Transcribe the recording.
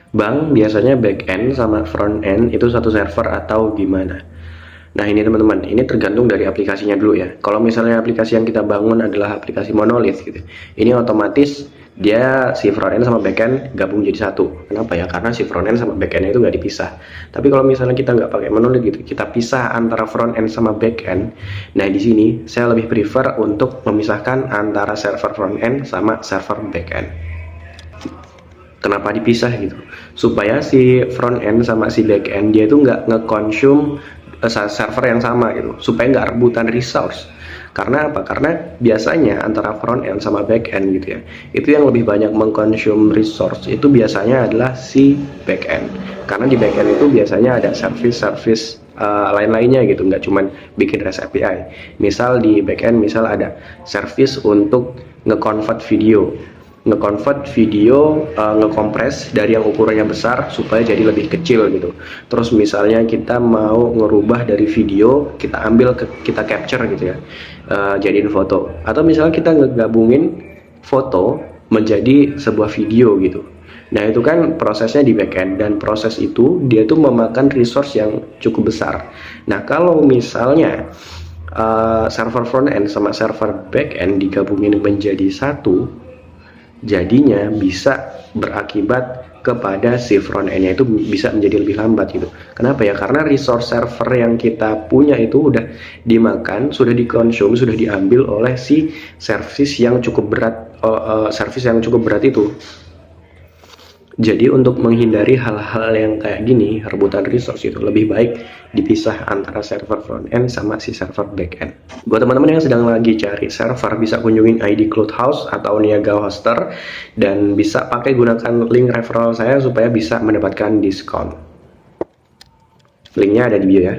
Bank biasanya back end sama front end itu satu server atau gimana? Nah ini teman-teman, ini tergantung dari aplikasinya dulu ya. Kalau misalnya aplikasi yang kita bangun adalah aplikasi monolith gitu, ini otomatis dia si front end sama back end gabung jadi satu. Kenapa ya? Karena si front end sama back end itu nggak dipisah. Tapi kalau misalnya kita nggak pakai monolith gitu, kita pisah antara front end sama back end. Nah di sini saya lebih prefer untuk memisahkan antara server front end sama server back end. Kenapa dipisah gitu? Supaya si front end sama si back end dia itu nggak nge-consume server yang sama gitu, supaya nggak rebutan resource. Karena apa? Karena biasanya antara front end sama back end gitu ya, itu yang lebih banyak mengkonsum resource itu biasanya adalah si back end. Karena di back end itu biasanya ada service-service lain-lainnya gitu, nggak cuman bikin REST API. Misal di back end, misal ada service untuk nge-convert video, ngekompres dari yang ukurannya besar supaya jadi lebih kecil gitu. Terus misalnya kita mau ngerubah dari video, kita ambil kita capture gitu ya, jadiin foto. Atau misalnya kita ngegabungin foto menjadi sebuah video gitu. Nah itu kan prosesnya di backend, dan proses itu dia tuh memakan resource yang cukup besar. Nah kalau misalnya server front end sama server back end digabungin menjadi satu, jadinya bisa berakibat kepada si front end-nya itu bisa menjadi lebih lambat gitu. Kenapa ya? Karena resource server yang kita punya itu udah dimakan, sudah dikonsum, sudah diambil oleh si service yang cukup berat, service yang cukup berat itu. Jadi untuk menghindari hal-hal yang kayak gini, rebutan resource itu lebih baik dipisah antara server front end sama si server back end. Buat teman-teman yang sedang lagi cari server, bisa kunjungin ID Cloud House atau Niaga Hoster, dan bisa pakai gunakan link referral saya supaya bisa mendapatkan diskon. Linknya ada di bio ya.